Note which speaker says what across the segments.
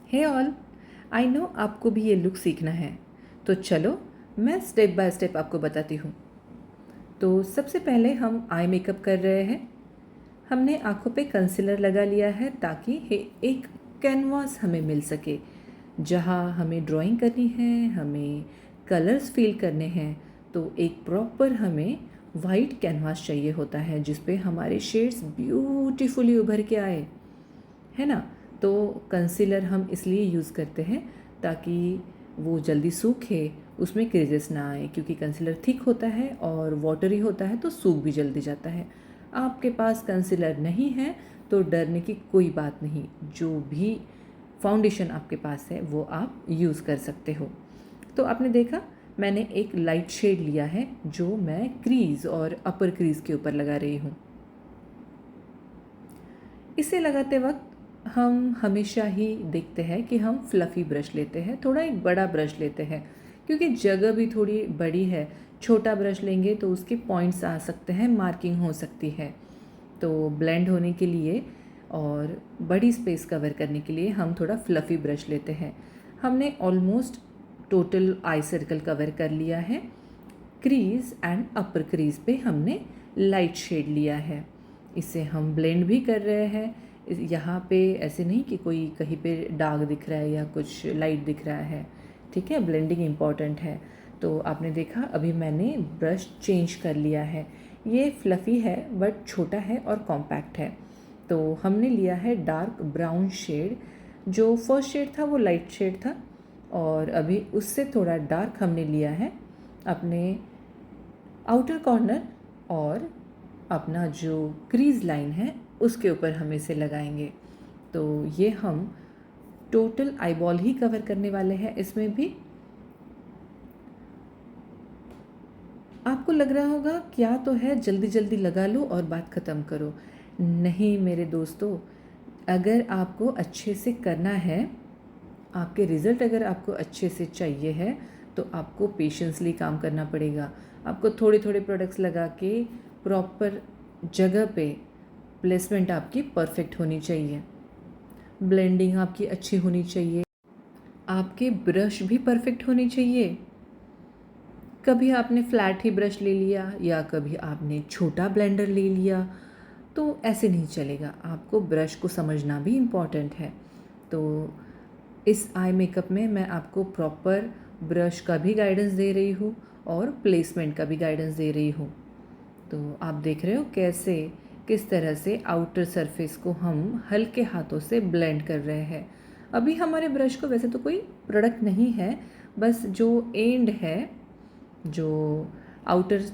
Speaker 1: Hey all, I know आपको भी ये लुक सीखना है, तो चलो मैं स्टेप बाय स्टेप आपको बताती हूँ। तो सबसे पहले हम आई मेकअप कर रहे हैं। हमने आँखों पे कंसीलर लगा लिया है ताकि एक कैनवास हमें मिल सके। जहाँ हमें ड्राइंग करनी है, हमें कलर्स फील करने हैं, तो एक प्रॉपर हमें वाइट कैनवास चाहिए होता है जिस पे हमारे शेड्स ब्यूटीफुली उभर के आए, है ना। तो कंसीलर हम इसलिए यूज़ करते हैं ताकि वो जल्दी सूखे, उसमें क्रेजेस ना आए, क्योंकि कंसीलर थिक होता है और वाटरी होता है तो सूख भी जल्दी जाता है। आपके पास कंसीलर नहीं है तो डरने की कोई बात नहीं, जो भी फाउंडेशन आपके पास है वो आप यूज़ कर सकते हो। तो आपने देखा मैंने एक लाइट शेड लिया है जो मैं क्रीज़ और अपर क्रीज़ के ऊपर लगा रही हूँ। इसे लगाते वक्त हम हमेशा ही देखते हैं कि हम फ्लफ़ी ब्रश लेते हैं, थोड़ा एक बड़ा ब्रश लेते हैं, क्योंकि जगह भी थोड़ी बड़ी है। छोटा ब्रश लेंगे तो उसके पॉइंट्स आ सकते हैं, मार्किंग हो सकती है। तो ब्लेंड होने के लिए और बड़ी स्पेस कवर करने के लिए हम थोड़ा फ्लफ़ी ब्रश लेते हैं। हमने almost total I circle cover कर लिया है। क्रीज़ एंड अपर क्रीज़ पे हमने लाइट शेड लिया है। इसे हम ब्लेंड भी कर रहे हैं। यहाँ पे ऐसे नहीं कि कोई कहीं पे दाग दिख रहा है या कुछ लाइट दिख रहा है, ठीक है। ब्लेंडिंग इम्पॉर्टेंट है। तो आपने देखा अभी मैंने ब्रश चेंज कर लिया है। ये फ्लफ़ी है बट छोटा है और कॉम्पैक्ट है। तो हमने लिया है डार्क ब्राउन शेड। जो फर्स्ट शेड था वो लाइट शेड था और अभी उससे थोड़ा डार्क हमने लिया है अपने आउटर कॉर्नर, और अपना जो क्रीज़ लाइन है उसके ऊपर हम इसे लगाएंगे। तो ये हम टोटल आईबॉल ही कवर करने वाले हैं। इसमें भी आपको लग रहा होगा क्या तो है, जल्दी जल्दी लगा लो और बात ख़त्म करो। नहीं मेरे दोस्तों, अगर आपको अच्छे से करना है, आपके रिज़ल्ट अगर आपको अच्छे से चाहिए है तो आपको पेशेंसली काम करना पड़ेगा। आपको थोड़े थोड़े प्रोडक्ट्स लगा के प्रॉपर जगह पे प्लेसमेंट आपकी परफेक्ट होनी चाहिए, ब्लेंडिंग आपकी अच्छी होनी चाहिए, आपके ब्रश भी परफेक्ट होने चाहिए। कभी आपने फ्लैट ही ब्रश ले लिया या कभी आपने छोटा ब्लेंडर ले लिया तो ऐसे नहीं चलेगा। आपको ब्रश को समझना भी इम्पॉर्टेंट है। तो इस आई मेकअप में मैं आपको प्रॉपर ब्रश का भी गाइडेंस दे रही हूँ और प्लेसमेंट का भी गाइडेंस दे रही हूँ। तो आप देख रहे हो कैसे किस तरह से आउटर सरफेस को हम हल्के हाथों से ब्लेंड कर रहे हैं। अभी हमारे ब्रश को वैसे तो कोई प्रोडक्ट नहीं है, बस जो एंड है, जो आउटर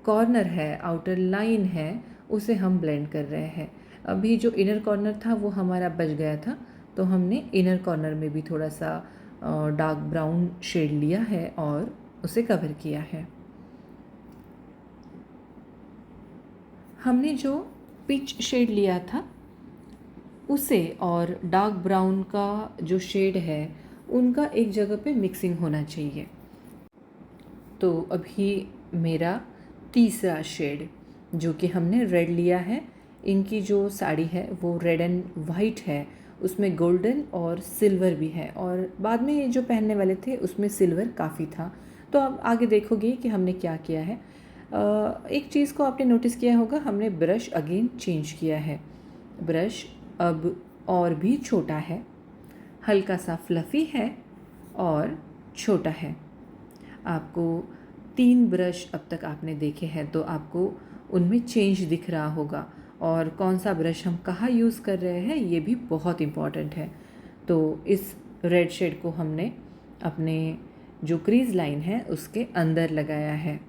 Speaker 1: कॉर्नर है, आउटर लाइन है, उसे हम ब्लेंड कर रहे हैं। अभी जो इनर कॉर्नर था वो हमारा बच गया था, तो हमने इनर कॉर्नर में भी थोड़ा सा डार्क ब्राउन शेड लिया है और उसे कवर किया है। हमने जो पिच शेड लिया था उसे और डार्क ब्राउन का जो शेड है उनका एक जगह पे मिक्सिंग होना चाहिए। तो अभी मेरा तीसरा शेड जो कि हमने रेड लिया है, इनकी जो साड़ी है वो रेड एंड वाइट है, उसमें गोल्डन और सिल्वर भी है, और बाद में ये जो पहनने वाले थे उसमें सिल्वर काफ़ी था। तो अब आगे देखोगे कि हमने क्या किया है। एक चीज़ को आपने नोटिस किया होगा, हमने ब्रश अगेन चेंज किया है। ब्रश अब और भी छोटा है, हल्का सा फ्लफ़ी है और छोटा है। आपको 3 ब्रश अब तक आपने देखे हैं तो आपको उनमें चेंज दिख रहा होगा, और कौन सा ब्रश हम कहाँ यूज़ कर रहे हैं ये भी बहुत इम्पॉर्टेंट है। तो इस रेड शेड को हमने अपने जो क्रीज़ लाइन है उसके अंदर लगाया है।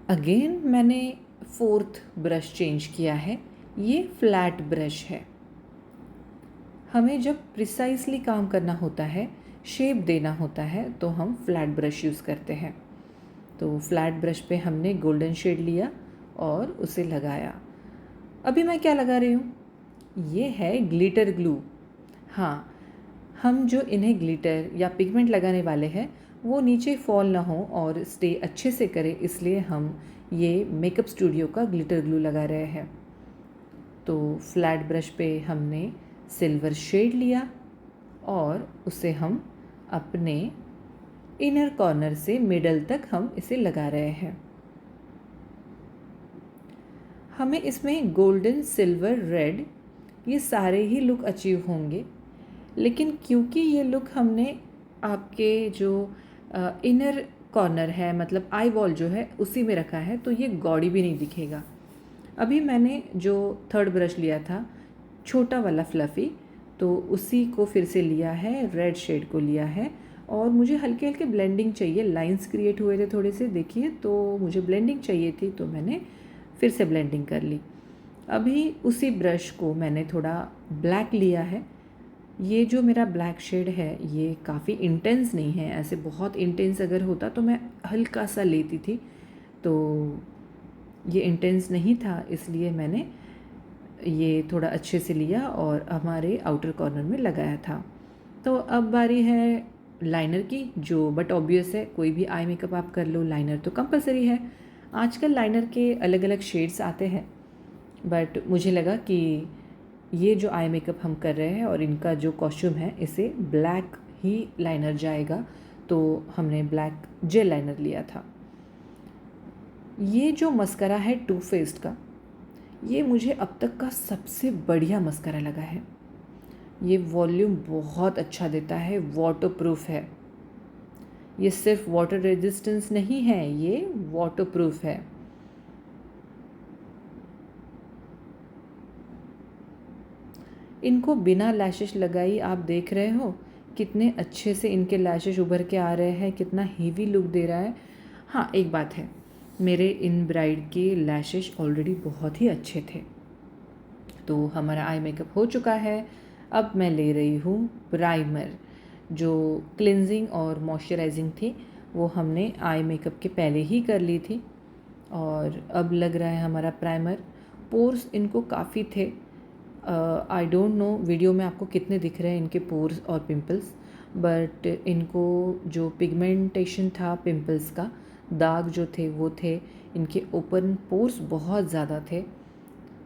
Speaker 1: अगेन मैंने 4th ब्रश चेंज किया है, ये फ्लैट ब्रश है। हमें जब प्रिसाइसली काम करना होता है, शेप देना होता है, तो हम फ्लैट ब्रश यूज़ करते हैं। तो फ्लैट ब्रश पे हमने गोल्डन शेड लिया और उसे लगाया। अभी मैं क्या लगा रही हूँ, ये है ग्लिटर ग्लू। हाँ, हम जो इन्हें ग्लिटर या पिगमेंट लगाने वाले हैं वो नीचे फॉल ना हो और स्टे अच्छे से करे, इसलिए हम ये मेकअप स्टूडियो का ग्लिटर ग्लू लगा रहे हैं। तो फ्लैट ब्रश पे हमने सिल्वर शेड लिया और उसे हम अपने इनर कॉर्नर से मिडल तक हम इसे लगा रहे हैं। हमें इसमें गोल्डन, सिल्वर, रेड ये सारे ही लुक अचीव होंगे, लेकिन क्योंकि ये लुक हमने आपके जो इनर कॉर्नर है, मतलब आई बॉल जो है उसी में रखा है, तो ये गॉडी भी नहीं दिखेगा। अभी मैंने जो थर्ड ब्रश लिया था, छोटा वाला फ्लफ़ी, तो उसी को फिर से लिया है, रेड शेड को लिया है और मुझे हल्के हल्के ब्लेंडिंग चाहिए। लाइंस क्रिएट हुए थे थोड़े से, देखिए, तो मुझे ब्लेंडिंग चाहिए थी, तो मैंने फिर से ब्लेंडिंग कर ली। अभी उसी ब्रश को मैंने थोड़ा ब्लैक लिया है। ये जो मेरा ब्लैक शेड है ये काफ़ी इंटेंस नहीं है, ऐसे बहुत इंटेंस अगर होता तो मैं हल्का सा लेती थी, तो ये इंटेंस नहीं था, इसलिए मैंने ये थोड़ा अच्छे से लिया और हमारे आउटर कॉर्नर में लगाया था। तो अब बारी है लाइनर की, जो बट ऑब्वियस है, कोई भी आई मेकअप आप कर लो, लाइनर तो कंपलसरी है। आजकल लाइनर के अलग अलग शेड्स आते हैं, बट मुझे लगा कि ये जो आई मेकअप हम कर रहे हैं और इनका जो कॉस्ट्यूम है, इसे ब्लैक ही लाइनर जाएगा, तो हमने ब्लैक जेल लाइनर लिया था। ये जो मस्करा है टू फेस्ड का, ये मुझे अब तक का सबसे बढ़िया मस्करा लगा है। ये वॉल्यूम बहुत अच्छा देता है, वाटरप्रूफ है। ये सिर्फ वाटर रेजिस्टेंस नहीं है, ये वाटरप्रूफ है। इनको बिना लैशेस लगाई आप देख रहे हो कितने अच्छे से इनके लैशेस उभर के आ रहे हैं, कितना हेवी लुक दे रहा है। हाँ, एक बात है, मेरे इन ब्राइड के लैशेस ऑलरेडी बहुत ही अच्छे थे। तो हमारा आई मेकअप हो चुका है। अब मैं ले रही हूँ प्राइमर। जो क्लिनजिंग और मॉइस्चराइजिंग थी वो हमने आई मेकअप के पहले ही कर ली थी, और अब लग रहा है हमारा प्राइमर। पोर्स इनको काफ़ी थे, आई डोंट नो वीडियो में आपको कितने दिख रहे हैं इनके पोर्स और पिंपल्स, बट इनको जो पिगमेंटेशन था, पिंपल्स का दाग जो थे वो थे। इनके ओपन पोर्स बहुत ज़्यादा थे,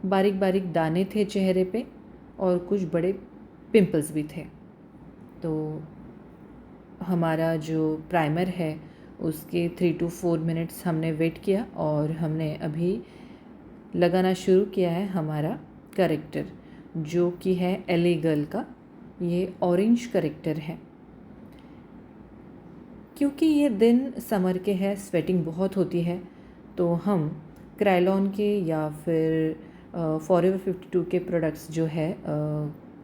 Speaker 1: बारीक बारीक दाने थे चेहरे पे और कुछ बड़े पिंपल्स भी थे। तो हमारा जो प्राइमर है उसके 3 to 4 मिनट्स हमने वेट किया और हमने अभी लगाना शुरू किया है हमारा करेक्टर, जो कि है एलए गर्ल का। ये ऑरेंज करेक्टर है। क्योंकि ये दिन समर के है, स्वेटिंग बहुत होती है, तो हम क्रायलॉन के या फिर फॉरएवर 52 के प्रोडक्ट्स जो है,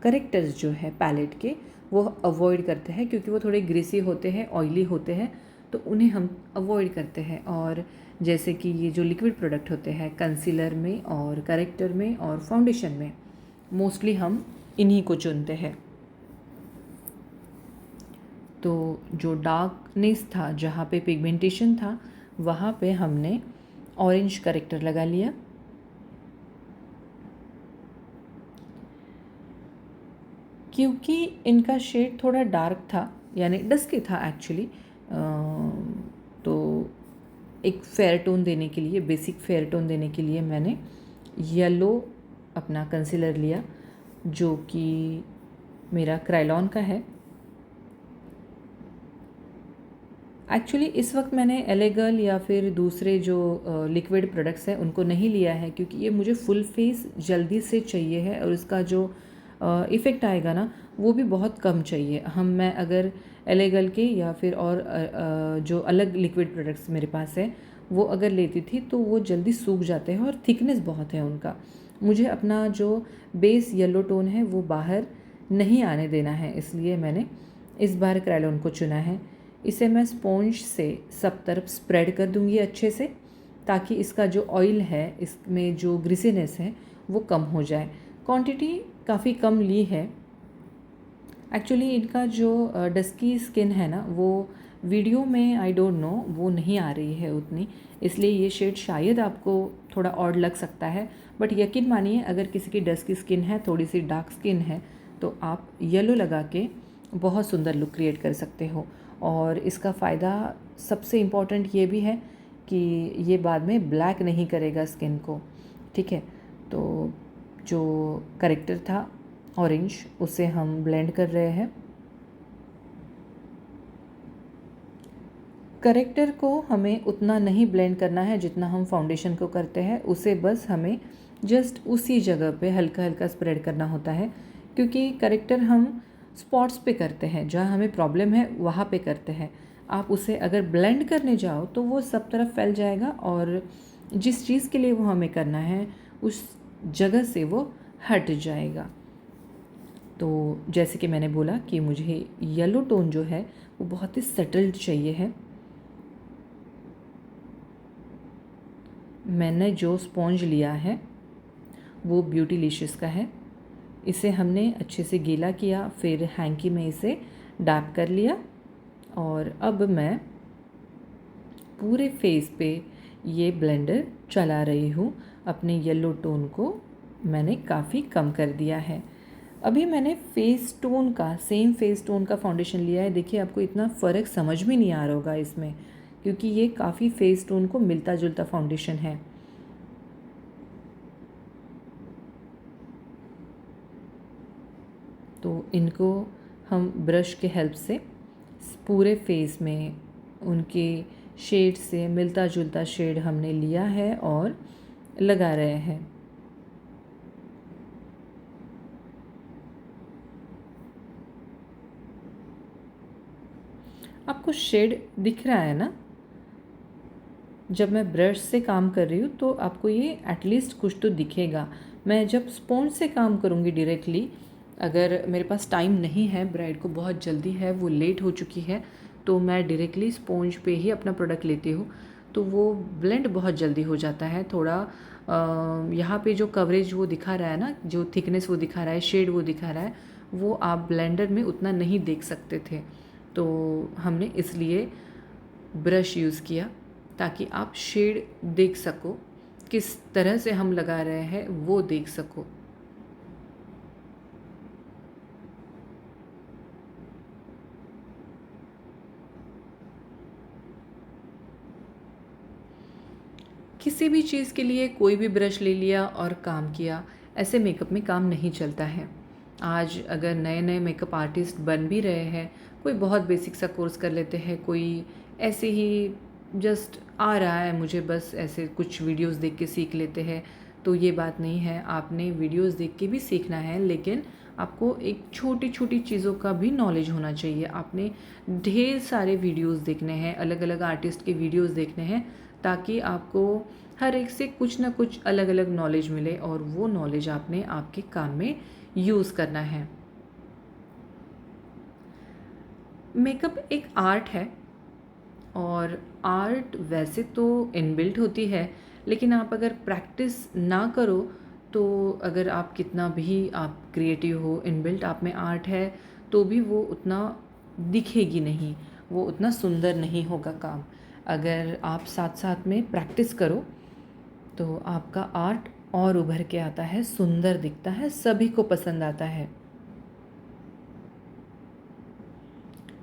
Speaker 1: करेक्टर्स जो है पैलेट के, वो अवॉइड करते हैं क्योंकि वो थोड़े ग्रीसी होते हैं, ऑयली होते हैं, तो उन्हें हम अवॉइड करते हैं। और जैसे कि ये जो लिक्विड प्रोडक्ट होते हैं कंसीलर में और करेक्टर में और फाउंडेशन में, मोस्टली हम इन्हीं को चुनते हैं। तो जो डार्कनेस था, जहाँ पे पिगमेंटेशन था, वहाँ पे हमने ऑरेंज करेक्टर लगा लिया। क्योंकि इनका शेड थोड़ा डार्क था, यानी डस्की था एक्चुअली, तो एक फेयर टोन देने के लिए, बेसिक फेयर टोन देने के लिए मैंने येलो अपना कंसीलर लिया, जो कि मेरा क्रायलॉन का है। एक्चुअली इस वक्त मैंने एलए गर्ल या फिर दूसरे जो लिक्विड प्रोडक्ट्स हैं उनको नहीं लिया है, क्योंकि ये मुझे फुल फेस जल्दी से चाहिए है और इसका जो इफ़ेक्ट आएगा ना वो भी बहुत कम चाहिए। मैं अगर एलए गर्ल के या फिर और जो अलग लिक्विड प्रोडक्ट्स मेरे पास है वो अगर लेती थी तो वो जल्दी सूख जाते हैं और थिकनेस बहुत है उनका। मुझे अपना जो बेस येलो टोन है वो बाहर नहीं आने देना है, इसलिए मैंने इस बार क्रायलॉन को चुना है। इसे मैं स्पॉन्ज से सब तरफ स्प्रेड कर दूंगी अच्छे से, ताकि इसका जो ऑयल है, इसमें जो ग्रीसीनेस है वो कम हो जाए। क्वांटिटी काफ़ी कम ली है। एक्चुअली इनका जो डस्की स्किन है ना, वो वीडियो में आई डोंट नो वो नहीं आ रही है उतनी, इसलिए ये शेड शायद आपको थोड़ा ऑड लग सकता है, बट यकीन मानिए अगर किसी की डस्की स्किन है, थोड़ी सी डार्क स्किन है, तो आप येलो लगा के बहुत सुंदर लुक क्रिएट कर सकते हो। और इसका फ़ायदा सबसे इम्पॉर्टेंट ये भी है कि ये बाद में ब्लैक नहीं करेगा स्किन को, ठीक है। तो जो करेक्टर था ऑरेंज उसे हम ब्लेंड कर रहे हैं। करेक्टर को हमें उतना नहीं ब्लेंड करना है जितना हम फाउंडेशन को करते हैं, उसे बस हमें जस्ट उसी जगह पे हल्का हल्का स्प्रेड करना होता है, क्योंकि करेक्टर हम स्पॉट्स पे करते हैं, जहाँ हमें प्रॉब्लम है वहाँ पे करते हैं। आप उसे अगर ब्लेंड करने जाओ तो वो सब तरफ फैल जाएगा और जिस चीज़ के लिए वो हमें करना है उस जगह से वो हट जाएगा। तो जैसे कि मैंने बोला कि मुझे येलो टोन जो है वो बहुत ही सटल्ड चाहिए है। मैंने जो स्पॉन्ज लिया है वो ब्यूटीलिशियस का है। इसे हमने अच्छे से गीला किया, फिर हैंकी में इसे डैप कर लिया और अब मैं पूरे फेस पे ये ब्लेंडर चला रही हूँ। अपने येलो टोन को मैंने काफ़ी कम कर दिया है। अभी मैंने सेम फेस टोन का फाउंडेशन लिया है। देखिए आपको इतना फ़र्क समझ में नहीं आ रहा होगा इसमें, क्योंकि ये काफ़ी फेस टोन को मिलता जुलता फाउंडेशन है। तो इनको हम ब्रश के हेल्प से पूरे फेस में उनके शेड से मिलता जुलता शेड हमने लिया है और लगा रहे हैं। आपको शेड दिख रहा है ना? जब मैं ब्रश से काम कर रही हूँ तो आपको ये एटलीस्ट कुछ तो दिखेगा। मैं जब स्पॉन्ज से काम करूँगी डायरेक्टली, अगर मेरे पास टाइम नहीं है, ब्राइड को बहुत जल्दी है, वो लेट हो चुकी है, तो मैं डायरेक्टली स्पॉन्ज पे ही अपना प्रोडक्ट लेती हूँ, तो वो ब्लेंड बहुत जल्दी हो जाता है। थोड़ा यहाँ पे जो कवरेज वो दिखा रहा है ना, जो थिकनेस वो दिखा रहा है, शेड वो दिखा रहा है, वो आप ब्लेंडर में उतना नहीं देख सकते थे। तो हमने इसलिए ब्रश यूज़ किया ताकि आप शेड देख सको, किस तरह से हम लगा रहे हैं वो देख सको। किसी भी चीज़ के लिए कोई भी ब्रश ले लिया और काम किया, ऐसे मेकअप में काम नहीं चलता है। आज अगर नए नए मेकअप आर्टिस्ट बन भी रहे हैं, कोई बहुत बेसिक सा कोर्स कर लेते हैं, कोई ऐसे ही जस्ट आ रहा है मुझे बस ऐसे कुछ वीडियोस देख के सीख लेते हैं, तो ये बात नहीं है। आपने वीडियोस देख के भी सीखना है, लेकिन आपको एक छोटी छोटी चीज़ों का भी नॉलेज होना चाहिए। आपने ढेर सारे वीडियोस देखने हैं, अलग अलग आर्टिस्ट के वीडियोस देखने हैं, ताकि आपको हर एक से कुछ ना कुछ अलग अलग नॉलेज मिले और वो नॉलेज आपने आपके काम में यूज़ करना है। मेकअप एक आर्ट है और आर्ट वैसे तो इनबिल्ट होती है, लेकिन आप अगर प्रैक्टिस ना करो तो अगर आप कितना भी आप क्रिएटिव हो, इनबिल्ट आप में आर्ट है, तो भी वो उतना दिखेगी नहीं, वो उतना सुंदर नहीं होगा काम। अगर आप साथ साथ में प्रैक्टिस करो तो आपका आर्ट और उभर के आता है, सुंदर दिखता है, सभी को पसंद आता है।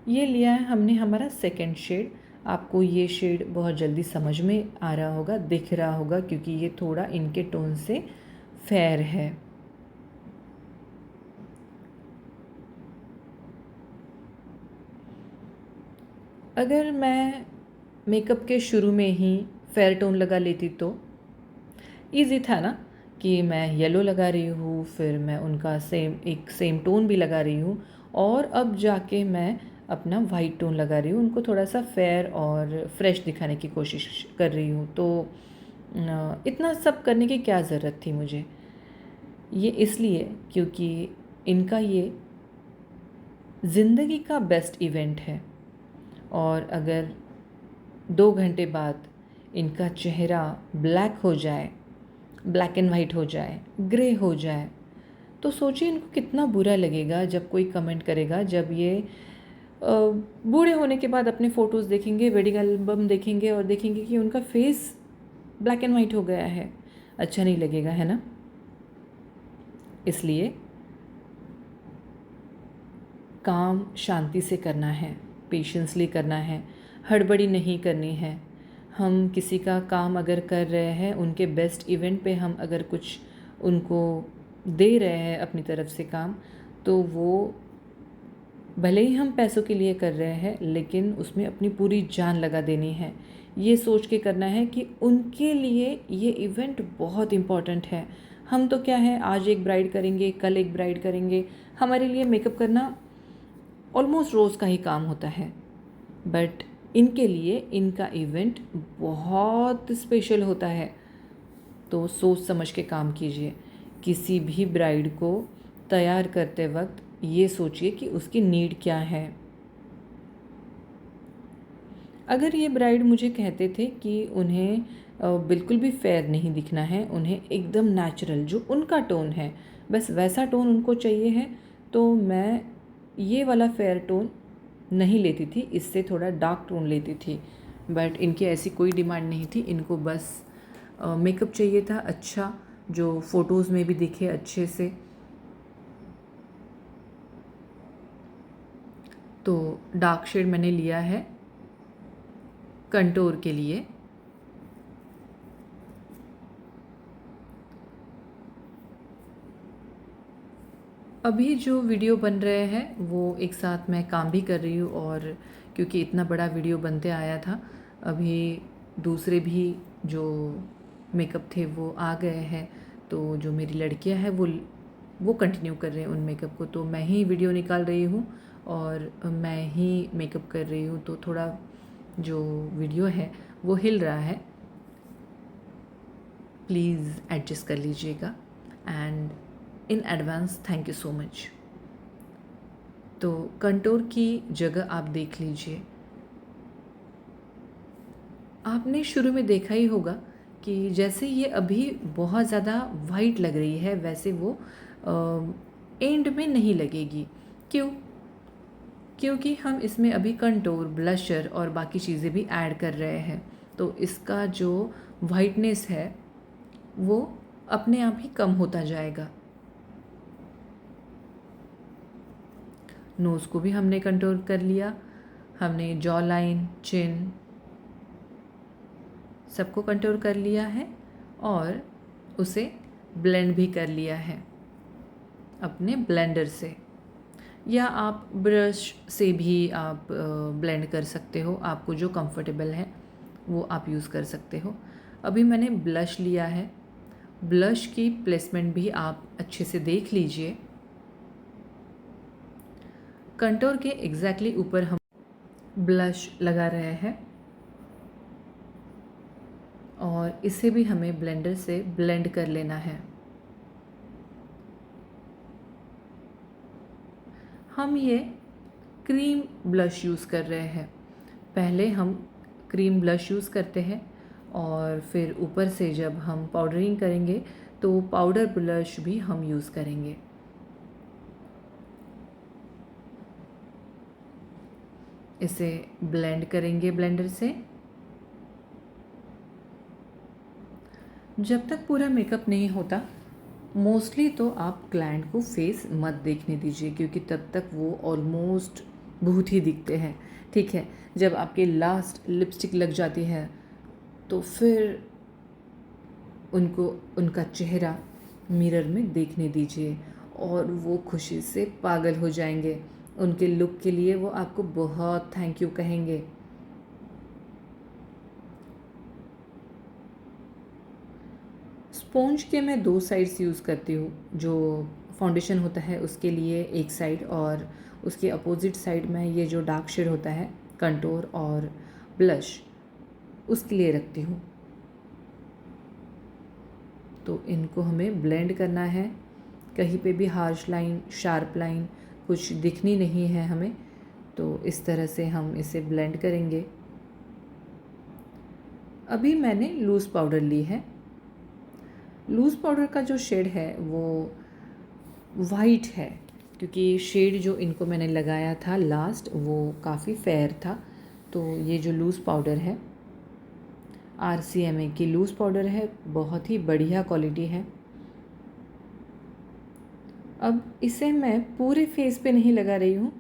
Speaker 1: ये लिया है हमने हमारा सेकंड शेड। आपको ये शेड बहुत जल्दी समझ में आ रहा होगा, दिख रहा होगा, क्योंकि ये थोड़ा इनके टोन से फेयर है। अगर मैं मेकअप के शुरू में ही फेयर टोन लगा लेती तो इजी था ना, कि मैं येलो लगा रही हूँ, फिर मैं उनका सेम टोन भी लगा रही हूँ, और अब जाके मैं अपना वाइट टोन लगा रही हूँ, उनको थोड़ा सा फेयर और फ्रेश दिखाने की कोशिश कर रही हूँ। तो इतना सब करने की क्या ज़रूरत थी मुझे? ये इसलिए क्योंकि इनका ये ज़िंदगी का बेस्ट इवेंट है, और अगर 2 घंटे बाद इनका चेहरा ब्लैक हो जाए, ब्लैक एंड वाइट हो जाए, ग्रे हो जाए, तो सोचिए इनको कितना बुरा लगेगा जब कोई कमेंट करेगा, जब ये बूढ़े होने के बाद अपने फ़ोटोज़ देखेंगे, वेडिंग एल्बम देखेंगे और देखेंगे कि उनका फेस ब्लैक एंड वाइट हो गया है। अच्छा नहीं लगेगा, है ना? इसलिए काम शांति से करना है, पेशेंसली करना है, हड़बड़ी नहीं करनी है। हम किसी का काम अगर कर रहे हैं, उनके बेस्ट इवेंट पे हम अगर कुछ उनको दे रहे हैं अपनी तरफ से काम, तो वो भले ही हम पैसों के लिए कर रहे हैं लेकिन उसमें अपनी पूरी जान लगा देनी है। ये सोच के करना है कि उनके लिए ये इवेंट बहुत इम्पॉर्टेंट है। हम तो क्या है, आज एक ब्राइड करेंगे, कल एक ब्राइड करेंगे, हमारे लिए मेकअप करना ऑलमोस्ट रोज़ का ही काम होता है। बट इनके लिए इनका इवेंट बहुत स्पेशल होता है। तो सोच समझ के काम कीजिए। किसी भी ब्राइड को तैयार करते वक्त ये सोचिए कि उसकी नीड क्या है। अगर ये ब्राइड मुझे कहते थे कि उन्हें बिल्कुल भी फेयर नहीं दिखना है, उन्हें एकदम नेचुरल जो उनका टोन है बस वैसा टोन उनको चाहिए है, तो मैं ये वाला फेयर टोन नहीं लेती थी, इससे थोड़ा डार्क टोन लेती थी। बट इनकी ऐसी कोई डिमांड नहीं थी, इनको बस मेकअप चाहिए था अच्छा, जो फ़ोटोज़ में भी दिखे अच्छे से। तो डार्क शेड मैंने लिया है कंटूर के लिए। अभी जो वीडियो बन रहे हैं वो एक साथ मैं काम भी कर रही हूँ, और क्योंकि इतना बड़ा वीडियो बनते आया था, अभी दूसरे भी जो मेकअप थे वो आ गए हैं। तो जो मेरी लड़कियां हैं वो कंटिन्यू कर रहे हैं उन मेकअप को, तो मैं ही वीडियो निकाल रही हूँ और मैं ही मेकअप कर रही हूँ, तो थोड़ा जो वीडियो है वो हिल रहा है, प्लीज़ एडजस्ट कर लीजिएगा। And in advance thank you so much. तो कंटूर की जगह आप देख लीजिए। आपने शुरू में देखा ही होगा कि जैसे ये अभी बहुत ज़्यादा वाइट लग रही है, वैसे वो एंड में नहीं लगेगी। क्यों? क्योंकि हम इसमें अभी कंटूर, ब्लशर और बाकी चीज़ें भी ऐड कर रहे हैं, तो इसका जो वाइटनेस है वो अपने आप ही कम होता जाएगा। नोज़ को भी हमने कंटूर कर लिया, हमने जॉ लाइन, चिन सबको कंटूर कर लिया है और उसे ब्लेंड भी कर लिया है अपने ब्लेंडर से, या आप ब्रश से भी आप ब्लेंड कर सकते हो, आपको जो कंफर्टेबल है वो आप यूज़ कर सकते हो। अभी मैंने ब्लश लिया है, ब्लश की प्लेसमेंट भी आप अच्छे से देख लीजिए। कंटूर के एग्जैक्टली ऊपर हम ब्लश लगा रहे हैं और इसे भी हमें ब्लेंडर से ब्लेंड कर लेना है। हम ये क्रीम ब्लश यूज़ कर रहे हैं। पहले हम क्रीम ब्लश यूज़ करते हैं और फिर ऊपर से जब हम पाउडरिंग करेंगे तो पाउडर ब्लश भी हम यूज़ करेंगे। इसे ब्लेंड करेंगे ब्लेंडर से। जब तक पूरा मेकअप नहीं होता, मोस्टली तो आप क्लाइंट को फेस मत देखने दीजिए, क्योंकि तब तक वो ऑलमोस्ट भूत ही दिखते हैं। ठीक है, जब आपके लास्ट लिपस्टिक लग जाती है तो फिर उनको उनका चेहरा मिरर में देखने दीजिए और वो खुशी से पागल हो जाएंगे। उनके लुक के लिए वो आपको बहुत थैंक यू कहेंगे। स्पॉन्ज के मैं 2 साइड्स यूज़ करती हूँ। जो फाउंडेशन होता है उसके लिए एक साइड, और उसके अपोजिट साइड में ये जो डार्क शेड होता है कंटूर और ब्लश, उसके लिए रखती हूँ। तो इनको हमें ब्लेंड करना है, कहीं पे भी हार्श लाइन, शार्प लाइन कुछ दिखनी नहीं है हमें, तो इस तरह से हम इसे ब्लेंड करेंगे। अभी मैंने लूज़ पाउडर ली है। लूज़ पाउडर का जो शेड है वो वाइट है, क्योंकि शेड जो इनको मैंने लगाया था लास्ट वो काफ़ी फेयर था। तो ये जो लूज़ पाउडर है RCMA की लूज़ पाउडर है, बहुत ही बढ़िया क्वालिटी है। अब इसे मैं पूरे फेस पे नहीं लगा रही हूँ,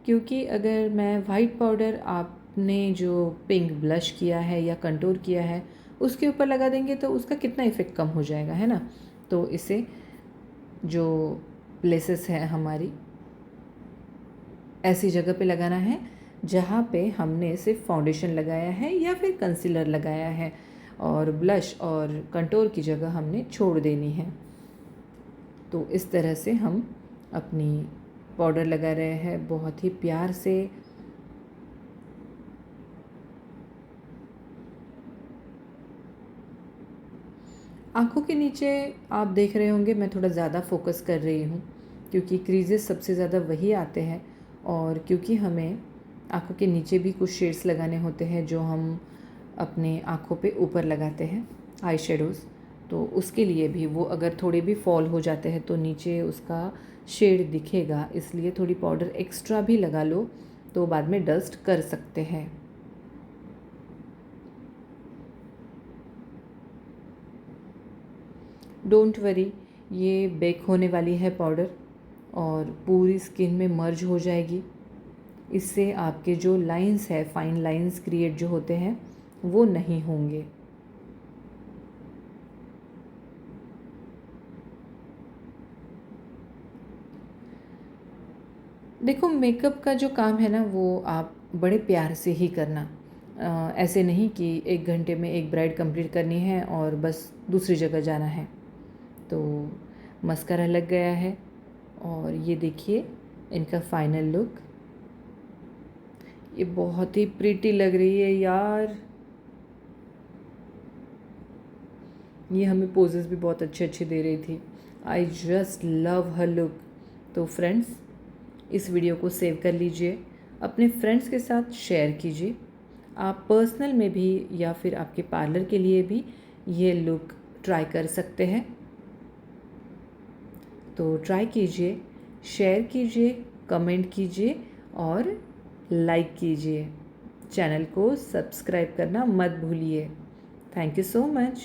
Speaker 1: क्योंकि अगर मैं वाइट पाउडर आपने जो पिंक ब्लश किया है या कंटूर किया है उसके ऊपर लगा देंगे तो उसका कितना इफ़ेक्ट कम हो जाएगा, है ना। तो इसे जो प्लेसेस हैं हमारी, ऐसी जगह पे लगाना है जहाँ पे हमने सिर्फ फाउंडेशन लगाया है या फिर कंसीलर लगाया है, और ब्लश और कंटूर की जगह हमने छोड़ देनी है। तो इस तरह से हम अपनी पाउडर लगा रहे हैं बहुत ही प्यार से। आँखों के नीचे आप देख रहे होंगे मैं थोड़ा ज़्यादा फोकस कर रही हूँ, क्योंकि क्रीजेस सबसे ज़्यादा वही आते हैं, और क्योंकि हमें आँखों के नीचे भी कुछ शेड्स लगाने होते हैं जो हम अपने आँखों पे ऊपर लगाते हैं, आई शेडोज़। तो उसके लिए भी वो अगर थोड़े भी फॉल हो जाते हैं तो नीचे उसका शेड दिखेगा, इसलिए थोड़ी पाउडर एक्स्ट्रा भी लगा लो तो बाद में डस्ट कर सकते हैं। डोंट वरी, ये बेक होने वाली है पाउडर और पूरी स्किन में मर्ज हो जाएगी। इससे आपके जो लाइंस है, फाइन लाइंस क्रिएट जो होते हैं, वो नहीं होंगे। देखो, मेकअप का जो काम है ना वो आप बड़े प्यार से ही करना। ऐसे नहीं कि 1 घंटे में एक ब्राइड कंप्लीट करनी है और बस दूसरी जगह जाना है। तो मस्कारा लग गया है और ये देखिए इनका फाइनल लुक। ये बहुत ही प्रीटी लग रही है यार। ये हमें पोजेस भी बहुत अच्छे अच्छे दे रही थी। I just love her look. तो फ्रेंड्स, इस वीडियो को सेव कर लीजिए, अपने फ्रेंड्स के साथ शेयर कीजिए। आप पर्सनल में भी या फिर आपके पार्लर के लिए भी ये लुक ट्राई कर सकते हैं। तो ट्राई कीजिए, शेयर कीजिए, कमेंट कीजिए और लाइक कीजिए। चैनल को सब्सक्राइब करना मत भूलिए। Thank you so much.